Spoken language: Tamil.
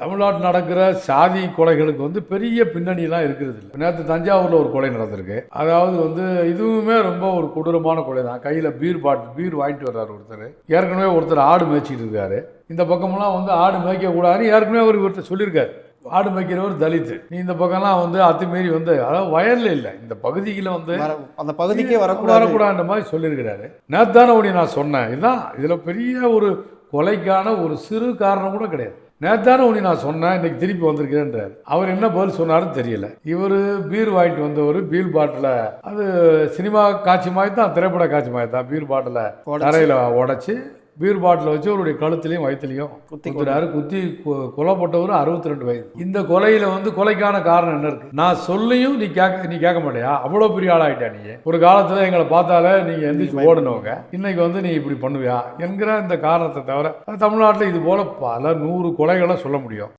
தமிழ்நாட்டில் நடக்கிற சாதி கொலைகளுக்கு வந்து பெரிய பின்னணியெல்லாம் இருக்கிறது இல்லை. நேற்று தஞ்சாவூரில் ஒரு கொலை நடந்திருக்கு. அதாவது வந்து இதுவுமே ரொம்ப ஒரு கொடூரமான கொலை தான். கையில் பீர் வாங்கிட்டு வர்றாரு ஒருத்தர். ஏற்கனவே ஒருத்தர் ஆடு மேய்ச்சிட்டு இருக்காரு. இந்த பக்கமெல்லாம் வந்து ஆடு மேய்க்கக்கூடாதுன்னு ஏற்கனவே அவர் இவர்கிட்ட சொல்லியிருக்காரு. ஆடு மேய்க்கிறவர் தலித்து, நீ இந்த பக்கம்லாம் வந்து அத்துமீறி வந்து, அதாவது வயலில் இல்லை, இந்த பகுதியில் வந்து அந்த பகுதிக்கே வரக்கூடாதுன்ற மாதிரி சொல்லியிருக்கிறாரு. நேற்று தானே உடனே நான் சொன்னேன், இதுதான் இதில் பெரிய ஒரு கொலைக்கான ஒரு சிறு காரணம் கூட கிடையாது. நேத்தான உடனே நான் சொன்னேன், இன்னைக்கு திருப்பி வந்திருக்கிறேன்றார். அவர் என்ன பதில் சொன்னாருன்னு தெரியல. இவர் பீர் வாங்கிட்டு வந்தவர் பீர் பாட்டில், அது சினிமா காட்சி மாதிரி தான், திரைப்பட காட்சி மாதிரி தான், பீர் பாட்டில் தரையில் உடைச்சி பீர் பாட்டில் வச்சு அவருடைய கழுத்துலையும் வயிற்றுலையும் குத்துறாரு. குத்தி கொலைப்பட்டவர் 62 வயது. இந்த கொலையில் வந்து கொலைக்கான காரணம் என்ன இருக்கு? நான் சொல்லியும் நீ கேட்க மாட்டியா? அவ்வளோ பெரிய ஆளாயிட்டா நீ. ஒரு காலத்தில் எங்களை பார்த்தாலே நீங்கள் எந்திரிச்சு ஓடுனவங்க, இன்னைக்கு வந்து நீ இப்படி பண்ணுவியா என்கிற இந்த காரணத்தை தவிர தமிழ்நாட்டில் இது போல பல 100 கொலைகளை சொல்ல முடியும்.